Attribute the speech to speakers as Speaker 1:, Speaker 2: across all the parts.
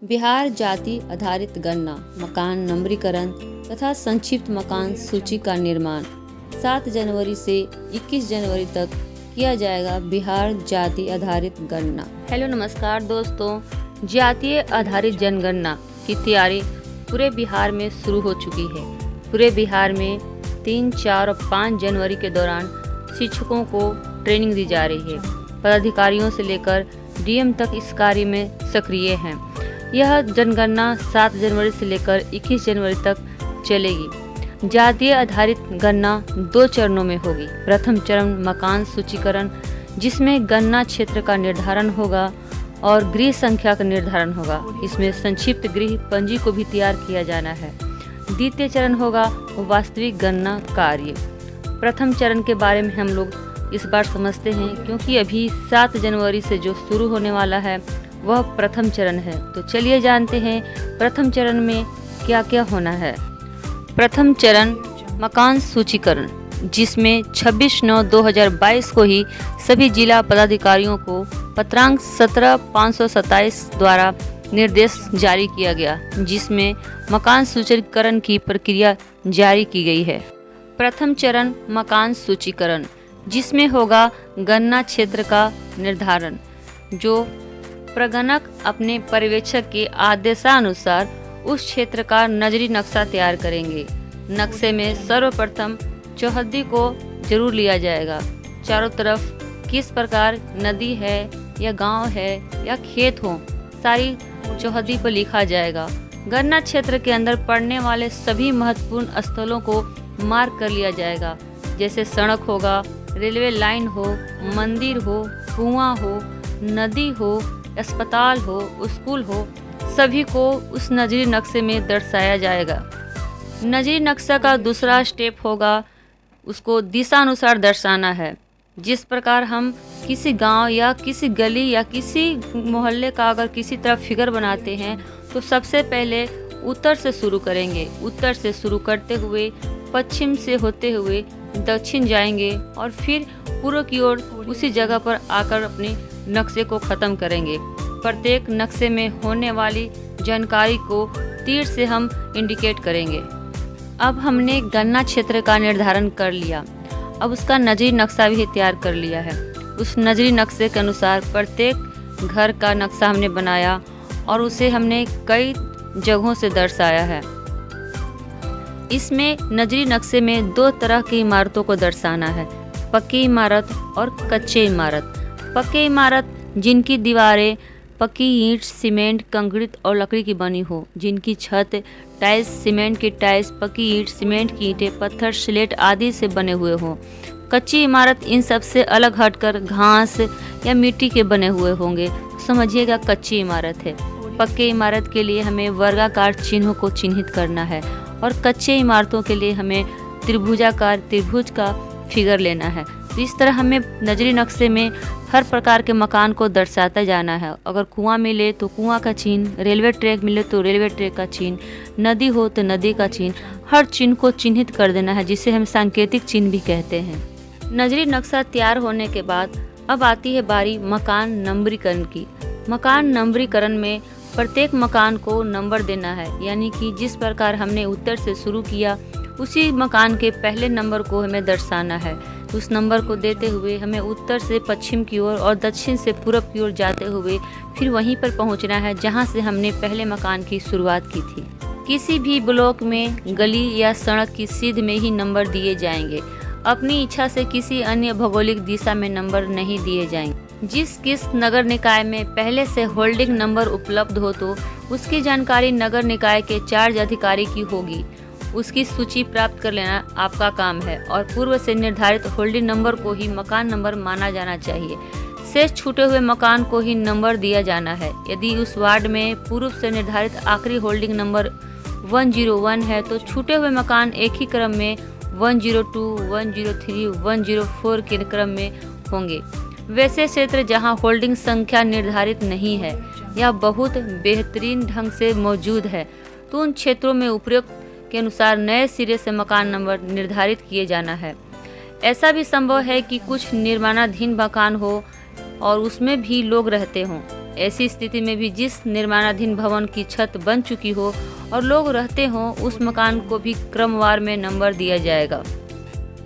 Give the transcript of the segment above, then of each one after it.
Speaker 1: बिहार जाति आधारित गणना, मकान नंबरीकरण तथा संक्षिप्त मकान सूची का निर्माण 7 जनवरी से 21 जनवरी तक किया जाएगा। बिहार जाति आधारित गणना। हेलो नमस्कार दोस्तों, जातीय आधारित जनगणना की तैयारी पूरे बिहार में शुरू हो चुकी है। पूरे बिहार में 3, 4 और 5 जनवरी के दौरान शिक्षकों को ट्रेनिंग दी जा रही है। पदाधिकारियों से लेकर डीएम तक इस कार्य में सक्रिय हैं। यह जनगणना 7 जनवरी से लेकर 21 जनवरी तक चलेगी। जातीय आधारित गणना 2 चरणों में होगी। प्रथम चरण मकान सूचीकरण, जिसमें गणना क्षेत्र का निर्धारण होगा और गृह संख्या का निर्धारण होगा। इसमें संक्षिप्त गृह पंजी को भी तैयार किया जाना है। द्वितीय चरण होगा वास्तविक गणना कार्य। प्रथम चरण के बारे में हम लोग इस बार समझते हैं, क्योंकि अभी 7 जनवरी से जो शुरू होने वाला है वह प्रथम चरण है। तो चलिए जानते हैं प्रथम चरण में क्या क्या होना है। प्रथम चरण मकान सूचीकरण, जिसमें 26/9/2022 को ही सभी जिला पदाधिकारियों को पत्रांक 17/527 द्वारा निर्देश जारी किया गया, जिसमें मकान सूचीकरण की प्रक्रिया जारी की गई है। प्रथम चरण मकान सूचीकरण, जिसमें होगा गणना क्षेत्र का निर्धारण, जो प्रगणक अपने पर्यवेक्षक के आदेशानुसार उस क्षेत्र का नजरी नक्शा तैयार करेंगे। नक्शे में सर्वप्रथम चौहद्दी को जरूर लिया जाएगा। चारों तरफ किस प्रकार नदी है या गांव है या खेत हो, सारी चौहद्दी पर लिखा जाएगा। गणना क्षेत्र के अंदर पड़ने वाले सभी महत्वपूर्ण स्थलों को मार्क कर लिया जाएगा, जैसे सड़क होगा, रेलवे लाइन हो, मंदिर हो, कुआं हो, नदी हो, अस्पताल हो, स्कूल हो, सभी को उस नजरी नक्शे में दर्शाया जाएगा। नजरी नक्शा का दूसरा स्टेप होगा उसको दिशानुसार दर्शाना है। जिस प्रकार हम किसी गांव या किसी गली या किसी मोहल्ले का अगर किसी तरफ फिगर बनाते हैं तो सबसे पहले उत्तर से शुरू करेंगे। उत्तर से शुरू करते हुए पश्चिम से होते हुए दक्षिण जाएंगे और फिर पूर्व की ओर उसी जगह पर आकर अपने नक्शे को ख़त्म करेंगे। प्रत्येक नक्शे में होने वाली जानकारी को तीर से हम इंडिकेट करेंगे। अब हमने गणना क्षेत्र का निर्धारण कर लिया, अब उसका नजरी नक्शा भी तैयार कर लिया है। उस नजरी नक्शे के अनुसार प्रत्येक घर का नक्शा हमने बनाया और उसे हमने कई जगहों से दर्शाया है। इसमें नजरी नक्शे में 2 तरह की इमारतों को दर्शाना है, पक्की इमारत और कच्चे इमारत। पक्की इमारत जिनकी दीवारें पक्की ईंट, सीमेंट, कंक्रीट और लकड़ी की बनी हो, जिनकी छत टाइल्स, सीमेंट की टाइल्स, पक्की ईंट, सीमेंट की ईंटें, पत्थर, स्लेट आदि से बने हुए हों। कच्ची इमारत इन सब से अलग हटकर घास या मिट्टी के बने हुए होंगे, समझिएगा कच्ची इमारत है। पक्की इमारत के लिए हमें वर्गाकार चिन्हों को चिन्हित करना है और कच्चे इमारतों के लिए हमें त्रिभुजाकार त्रिभुज का फिगर लेना है। तो इस तरह हमें नजरी नक्शे में हर प्रकार के मकान को दर्शाता जाना है। अगर कुआं मिले तो कुआं का चिन्ह, रेलवे ट्रैक मिले तो रेलवे ट्रैक का चिन्ह, नदी हो तो नदी का चिन्ह, हर चिन्ह को चिन्हित कर देना है, जिसे हम सांकेतिक चिन्ह भी कहते हैं। नजरी नक्शा तैयार होने के बाद अब आती है बारी मकान नंबरीकरण की। मकान नंबरीकरण में प्रत्येक मकान को नंबर देना है, यानी कि जिस प्रकार हमने उत्तर से शुरू किया उसी मकान के पहले नंबर को हमें दर्शाना है। उस नंबर को देते हुए हमें उत्तर से पश्चिम की ओर और दक्षिण से पूरब की ओर जाते हुए फिर वहीं पर पहुंचना है जहां से हमने पहले मकान की शुरुआत की थी। किसी भी ब्लॉक में गली या सड़क की सीध में ही नंबर दिए जाएंगे। अपनी इच्छा से किसी अन्य भौगोलिक दिशा में नंबर नहीं दिए जाएंगे। जिस नगर निकाय में पहले से होल्डिंग नंबर उपलब्ध हो तो उसकी जानकारी नगर निकाय के चार्ज अधिकारी की होगी। उसकी सूची प्राप्त कर लेना आपका काम है और पूर्व से निर्धारित होल्डिंग नंबर को ही मकान नंबर माना जाना चाहिए। शेष छूटे हुए मकान को ही नंबर दिया जाना है। यदि उस वार्ड में पूर्व से निर्धारित आखिरी होल्डिंग नंबर 101 है तो छूटे हुए मकान एक ही क्रम में 102, 103, 104 के क्रम में होंगे। वैसे क्षेत्र जहां होल्डिंग संख्या निर्धारित नहीं है या बहुत बेहतरीन ढंग से मौजूद है तो उन क्षेत्रों में उपयुक्त के अनुसार नए सिरे से मकान नंबर निर्धारित किए जाना है। ऐसा भी संभव है कि कुछ निर्माणाधीन मकान हो और उसमें भी लोग रहते हों। ऐसी स्थिति में भी जिस निर्माणाधीन भवन की छत बन चुकी हो और लोग रहते हों, उस मकान को भी क्रमवार में नंबर दिया जाएगा।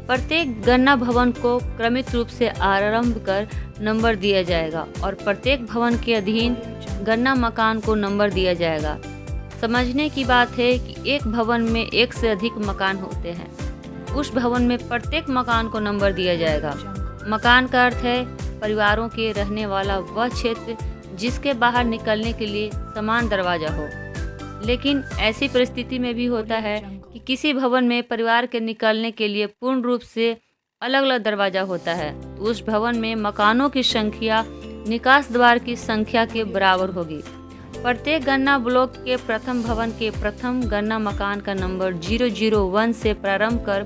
Speaker 1: प्रत्येक गणना भवन को क्रमित रूप से आरंभ कर नंबर दिया जाएगा और प्रत्येक भवन के अधीन गणना मकान को नंबर दिया जाएगा। समझने की बात है कि एक भवन में एक से अधिक मकान होते हैं। उस भवन में प्रत्येक मकान को नंबर दिया जाएगा। मकान का अर्थ है परिवारों के रहने वाला वह क्षेत्र जिसके बाहर निकलने के लिए समान दरवाजा हो। लेकिन ऐसी परिस्थिति में भी होता है कि किसी भवन में परिवार के निकलने के लिए पूर्ण रूप से अलग अलग दरवाजा होता है, तो उस भवन में मकानों की संख्या निकास द्वार की संख्या के बराबर होगी। प्रत्येक गणना ब्लॉक के प्रथम भवन के प्रथम गणना मकान का नंबर 001 से प्रारंभ कर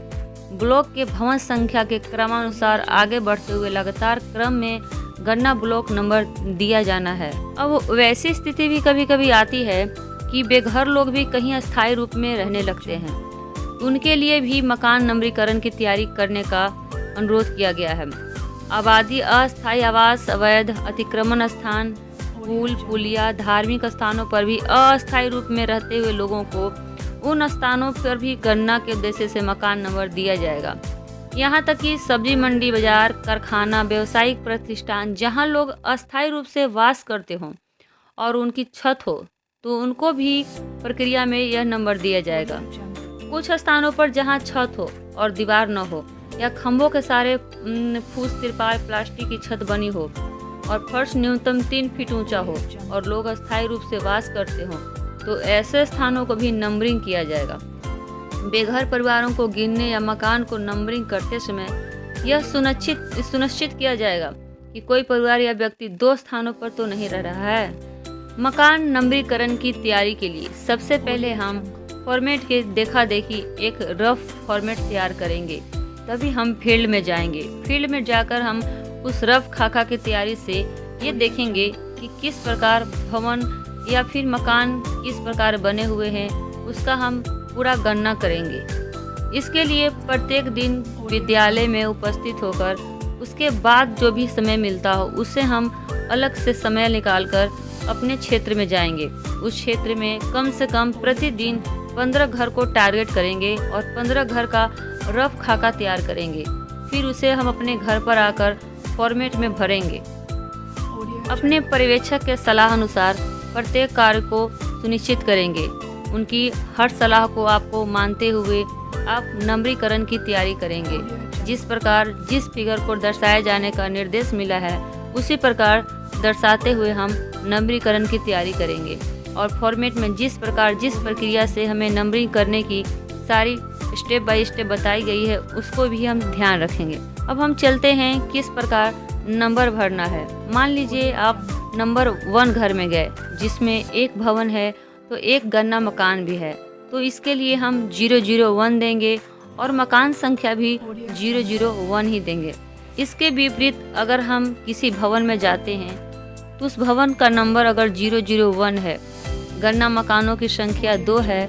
Speaker 1: ब्लॉक के भवन संख्या के क्रमानुसार आगे बढ़ते हुए लगातार क्रम में गणना ब्लॉक नंबर दिया जाना है। अब वैसी स्थिति भी कभी कभी आती है कि बेघर लोग भी कहीं अस्थायी रूप में रहने लगते हैं। उनके लिए भी मकान नंबरीकरण की तैयारी करने का अनुरोध किया गया है। आबादी, अस्थायी आवास, अवैध अतिक्रमण स्थान, पुल, पुलिया, धार्मिक स्थानों पर भी अस्थायी रूप में रहते हुए लोगों को उन स्थानों पर भी गणना के उद्देश्य से मकान नंबर दिया जाएगा। यहाँ तक कि सब्जी मंडी, बाजार, कारखाना, व्यावसायिक प्रतिष्ठान जहाँ लोग अस्थायी रूप से वास करते हों और उनकी छत हो, तो उनको भी प्रक्रिया में यह नंबर दिया जाएगा। कुछ स्थानों पर जहाँ छत हो और दीवार न हो या खंभों के सारे फूस, तिरपाल, प्लास्टिक की छत बनी हो और फर्श न्यूनतम 3 फीट ऊंचा हो और लोग अस्थायी रूप से वास करते हों, तो ऐसे स्थानों को भी नंबरिंग किया जाएगा। बेघर परिवारों को गिनने या मकान को नंबरिंग करते समय यह सुनिश्चित किया जाएगा कि कोई परिवार या व्यक्ति 2 स्थानों पर तो नहीं रह रहा है। मकान नंबरीकरण की तैयारी के लिए सबसे पहले हम फॉर्मेट के देखा देखी एक रफ फॉर्मेट तैयार करेंगे, तभी हम फील्ड में जाएंगे। फील्ड में जाकर हम उस रफ खाका की तैयारी से ये देखेंगे कि किस प्रकार भवन या फिर मकान किस प्रकार बने हुए हैं, उसका हम पूरा गणना करेंगे। इसके लिए प्रत्येक दिन विद्यालय में उपस्थित होकर उसके बाद जो भी समय मिलता हो उससे हम अलग से समय निकालकर अपने क्षेत्र में जाएंगे। उस क्षेत्र में कम से कम प्रतिदिन 15 घर को टारगेट करेंगे और 15 घर का रफ खाका तैयार करेंगे। फिर उसे हम अपने घर पर आकर फॉर्मेट में भरेंगे। अपने पर्यवेक्षक के सलाह अनुसार प्रत्येक कार्य को सुनिश्चित करेंगे। उनकी हर सलाह को आपको मानते हुए आप नंबरीकरण की तैयारी करेंगे। जिस प्रकार जिस फिगर को दर्शाए जाने का निर्देश मिला है उसी प्रकार दर्शाते हुए हम नंबरीकरण की तैयारी करेंगे और फॉर्मेट में जिस प्रकार जिस प्रक्रिया से हमें नंबरिंग करने की सारी स्टेप बाय स्टेप बताई गई है उसको भी हम ध्यान रखेंगे। अब हम चलते हैं किस प्रकार नंबर भरना है। मान लीजिए आप नंबर 1 घर में गए जिसमें एक भवन है तो एक गणना मकान भी है, तो इसके लिए हम 001 देंगे और मकान संख्या भी 001 ही देंगे। इसके विपरीत अगर हम किसी भवन में जाते हैं तो उस भवन का नंबर अगर 001 है, गणना मकानों की संख्या 2 है,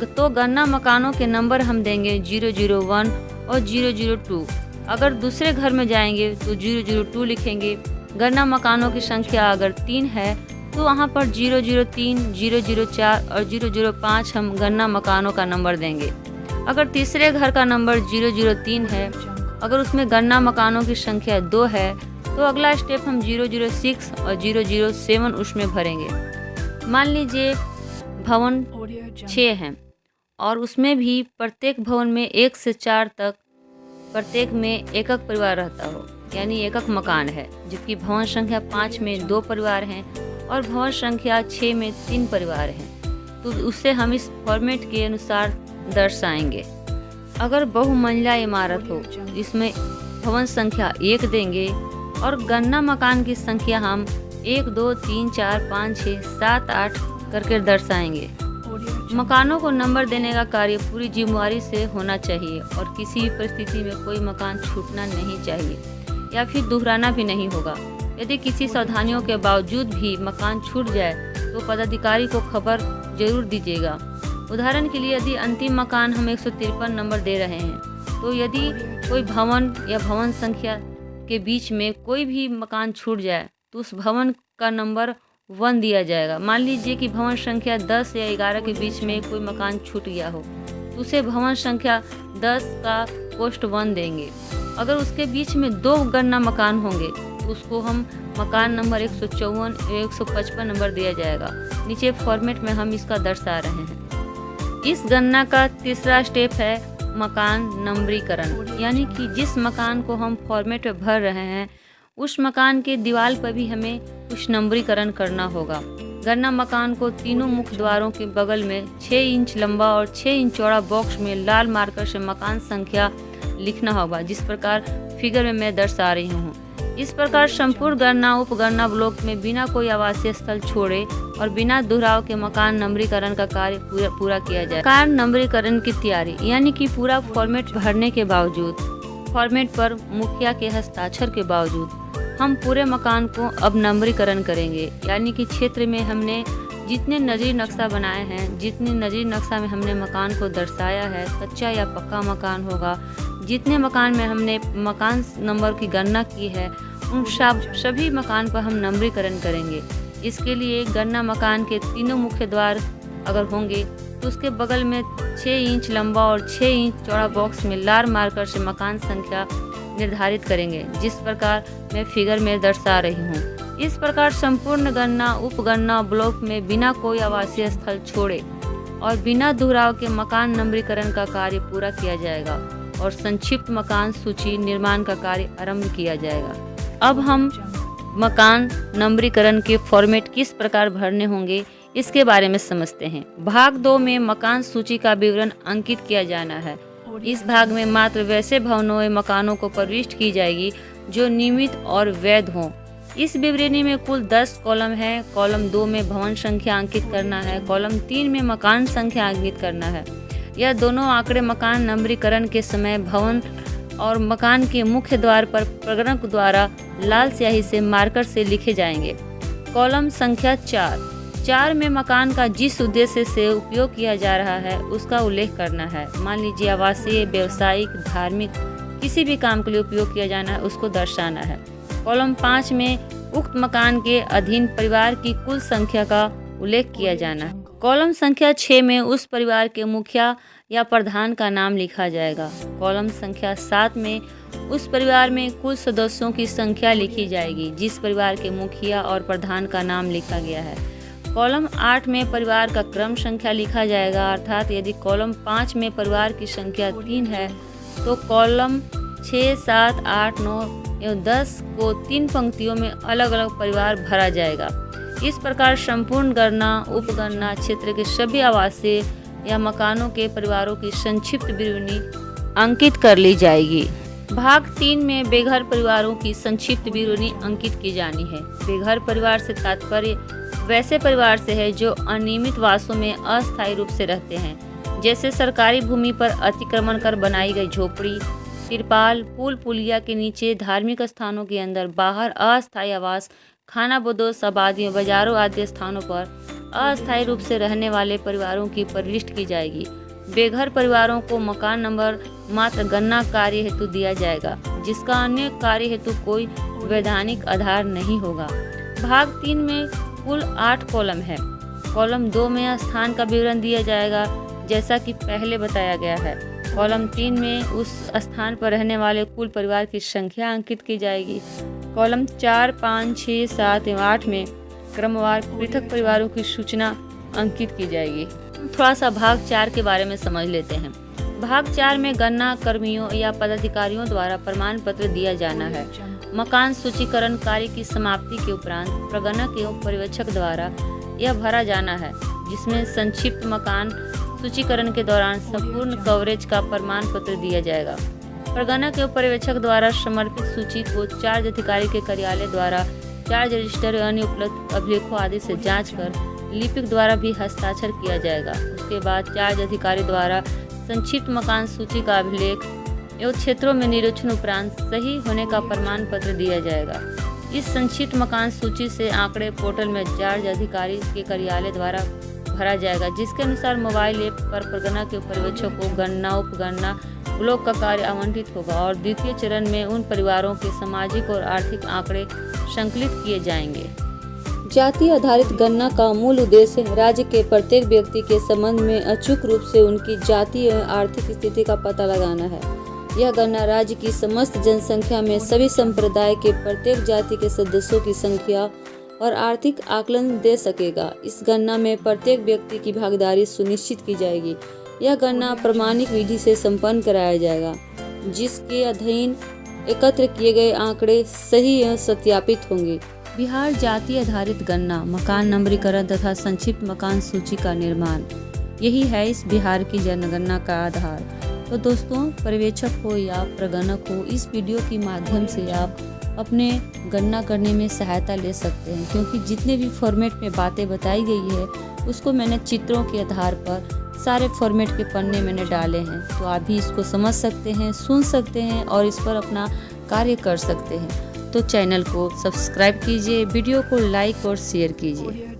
Speaker 1: तो गणना मकानों के नंबर हम देंगे 001 और 002। अगर दूसरे घर में जाएंगे तो 002 लिखेंगे। गणना मकानों की संख्या अगर 3 है तो वहाँ पर 003, 004 और 005 हम गणना मकानों का नंबर देंगे। अगर तीसरे घर का नंबर 003 है, अगर उसमें गणना मकानों की संख्या 2 है तो अगला स्टेप हम 006 और 007 उसमें भरेंगे। मान लीजिए भवन 6 हैं और उसमें भी प्रत्येक भवन में 1 से 4 तक प्रत्येक में एकक परिवार रहता हो, यानी एकक मकान है, जबकि भवन संख्या 5 में 2 परिवार हैं और भवन संख्या 6 में 3 परिवार हैं, तो उससे हम इस फॉर्मेट के अनुसार दर्शाएंगे। अगर बहुमंजिला इमारत हो इसमें भवन संख्या 1 देंगे और गणना मकान की संख्या हम 1, 2, 3, 4, 5, 6, 7, 8 करके दर्शाएंगे। मकानों को नंबर देने का कार्य पूरी जिम्मेदारी से होना चाहिए और किसी भी परिस्थिति में कोई मकान छूटना नहीं चाहिए या फिर दोहराना भी नहीं होगा। यदि किसी सावधानियों के बावजूद भी मकान छूट जाए तो पदाधिकारी को खबर जरूर दीजिएगा। उदाहरण के लिए यदि अंतिम मकान हम 153 नंबर दे रहे हैं, तो यदि कोई भवन या भवन संख्या के बीच में कोई भी मकान छूट जाए तो उस भवन का नंबर 1 दिया जाएगा। मान लीजिए कि भवन संख्या 10 या 11 के बीच में कोई मकान छूट गया हो, तो उसे भवन संख्या 10 का पोस्ट 1 देंगे। अगर उसके बीच में 2 गणना मकान होंगे तो उसको हम मकान नंबर 154 या 155 नंबर दिया जाएगा। नीचे फॉर्मेट में हम इसका दर्शा रहे हैं। इस गणना का तीसरा स्टेप है मकान नंबरीकरण, यानी कि जिस मकान को हम फॉर्मेट में भर रहे हैं उस मकान के दीवार पर भी हमें कुछ नंबरीकरण करना होगा। गणना मकान को तीनों मुख्य द्वारों के बगल में 6 इंच लंबा और 6 इंच चौड़ा बॉक्स में लाल मार्कर से मकान संख्या लिखना होगा, जिस प्रकार फिगर में मैं दर्शा रही हूँ। इस प्रकार संपूर्ण गणना उपगणना ब्लॉक में बिना कोई आवासीय स्थल छोड़े और बिना दोहराव के मकान नंबरीकरण का कार्य पूरा किया जाए। मकान नंबरीकरण की तैयारी, यानी कि पूरा फॉर्मेट भरने के बावजूद, फॉर्मेट पर मुखिया के हस्ताक्षर के बावजूद हम पूरे मकान को अब नंबरीकरण करेंगे। यानी कि क्षेत्र में हमने जितने नजरी नक्शा बनाए हैं, जितने नजरी नक्शा में हमने मकान को दर्शाया है, कच्चा या पक्का मकान होगा, जितने मकान में हमने मकान नंबर की गणना की है, उन सभी मकान पर हम नंबरीकरण करेंगे। इसके लिए गणना मकान के तीनों मुख्य द्वार अगर होंगे तो उसके बगल में 6 इंच लंबा और 6 इंच चौड़ा बॉक्स में लाल मार्कर से मकान संख्या निर्धारित करेंगे, जिस प्रकार मैं फिगर में दर्शा रही हूँ। इस प्रकार संपूर्ण गणना उपगणना ब्लॉक में बिना कोई आवासीय स्थल छोड़े और बिना दोहराव के मकान नंबरीकरण का कार्य पूरा किया जाएगा और संक्षिप्त मकान सूची निर्माण का कार्य आरंभ किया जाएगा। अब हम मकान नंबरीकरण के फॉर्मेट किस प्रकार भरने होंगे इसके बारे में समझते हैं। भाग 2 में मकान सूची का विवरण अंकित किया जाना है। इस भाग में मात्र वैसे भवनों एवं मकानों को प्रविष्ट की जाएगी जो नियमित और वैध हों। इस विवरणी में कुल 10 कॉलम है। कॉलम 2 में भवन संख्या अंकित करना है, कॉलम 3 में मकान संख्या अंकित करना है। यह दोनों आंकड़े मकान नंबरीकरण के समय भवन और मकान के मुख्य द्वार पर प्रगणक द्वारा लाल स्याही से मार्कर से लिखे जाएंगे। कॉलम संख्या 4 में मकान का जिस उद्देश्य से उपयोग किया जा रहा है उसका उल्लेख करना है। मान लीजिए आवासीय, व्यावसायिक, धार्मिक किसी भी काम के लिए उपयोग किया जाना है, उसको दर्शाना है। कॉलम 5 में उक्त मकान के अधीन परिवार की कुल संख्या का उल्लेख किया जाना है। कॉलम संख्या 6 में उस परिवार के मुखिया या प्रधान का नाम लिखा जाएगा। कॉलम संख्या 7 में उस परिवार में कुल सदस्यों की संख्या लिखी जाएगी जिस परिवार के मुखिया और प्रधान का नाम लिखा गया है। कॉलम 8 में परिवार का क्रम संख्या लिखा जाएगा, अर्थात यदि कॉलम 5 में परिवार की संख्या 3 है तो कॉलम 6, 7, 8, 9 एवं 10 को 3 पंक्तियों में अलग अलग परिवार भरा जाएगा। इस प्रकार संपूर्ण गणना उपगणना क्षेत्र के सभी आवासीय या मकानों के परिवारों की संक्षिप्त विवरणी अंकित कर ली जाएगी। भाग 3 में बेघर परिवारों की संक्षिप्त विवरणी अंकित की जानी है। बेघर परिवार से तात्पर्य वैसे परिवार से है जो अनियमित वासों में अस्थायी रूप से रहते हैं, जैसे सरकारी भूमि पर अतिक्रमण कर बनाई गई झोपड़ी, तिरपाल, पुल पुलिया के नीचे, धार्मिक स्थानों के अंदर बाहर अस्थायी आवास, खाना बदोश आबादियों, बाजारों आदि स्थानों पर अस्थायी रूप से रहने वाले परिवारों की प्रविष्ट की जाएगी। बेघर परिवारों को मकान नंबर मात्र गणना कार्य हेतु दिया जाएगा, जिसका अन्य कार्य हेतु कोई वैधानिक आधार नहीं होगा। भाग 3 में कुल 8 कॉलम है। कॉलम 2 में स्थान का विवरण दिया जाएगा जैसा कि पहले बताया गया है। कॉलम 3 में उस स्थान पर रहने वाले कुल परिवार की संख्या अंकित की जाएगी। कॉलम 4, 5, 6, 7 एवं 8 में क्रमवार पृथक परिवारों की सूचना अंकित की जाएगी। थोड़ा सा भाग 4 के बारे में समझ लेते हैं। भाग 4 में गणना कर्मियों या पदाधिकारियों द्वारा प्रमाण पत्र दिया जाना है। मकान सूचीकरण कार्य की समाप्ति के उपरांत प्रगणक एवं पर्यवेक्षक द्वारा यह भरा जाना है, जिसमें संक्षिप्त मकान सूचीकरण के दौरान संपूर्ण कवरेज का प्रमाण पत्र दिया जाएगा। प्रगणक एवं पर्यवेक्षक द्वारा समर्पित सूची को चार्ज अधिकारी के कार्यालय द्वारा चार्ज रजिस्टर अन्य उपलब्ध अभिलेखों आदि से जांच कर लिपिक द्वारा भी हस्ताक्षर किया जाएगा। उसके बाद चार्ज अधिकारी द्वारा संक्षिप्त मकान सूची का अभिलेख एवं क्षेत्रों में निरीक्षण उपरांत सही होने का प्रमाण पत्र दिया जाएगा। इस संक्षिप्त मकान सूची से आंकड़े पोर्टल में चार्ज अधिकारी के कार्यालय द्वारा भरा जाएगा, जिसके अनुसार मोबाइल ऐप पर प्रगणक एवं पर्यवेक्षक को गणना उपगणना ब्लॉक का कार्य आवंटित होगा और द्वितीय चरण में उन परिवारों के सामाजिक और आर्थिक आंकड़े संकलित किए जाएंगे। जाति आधारित गणना का मूल उद्देश्य राज्य के प्रत्येक व्यक्ति के संबंध में अचूक रूप से उनकी जाति एवं आर्थिक स्थिति का पता लगाना है। यह गणना राज्य की समस्त जनसंख्या में सभी संप्रदाय के प्रत्येक जाति के सदस्यों की संख्या और आर्थिक आकलन दे सकेगा। इस गणना में प्रत्येक व्यक्ति की भागीदारी सुनिश्चित की जाएगी। यह गणना प्रमाणिक विधि से संपन्न कराया जाएगा, जिसके अधीन एकत्र किए गए आंकड़े सही एवं सत्यापित होंगे। बिहार जाति आधारित गणना, मकान नंबरीकरण तथा संक्षिप्त मकान सूची का निर्माण, यही है इस बिहार की जनगणना का आधार। तो दोस्तों, पर्यवेक्षक हो या प्रगणक हो, इस वीडियो के माध्यम से आप अपने गणना करने में सहायता ले सकते हैं, क्योंकि जितने भी फॉर्मेट में बातें बताई गई है उसको मैंने चित्रों के आधार पर सारे फॉर्मेट के पन्ने मैंने डाले हैं। तो आप भी इसको समझ सकते हैं, सुन सकते हैं और इस पर अपना कार्य कर सकते हैं। तो चैनल को सब्सक्राइब कीजिए, वीडियो को लाइक और शेयर कीजिए।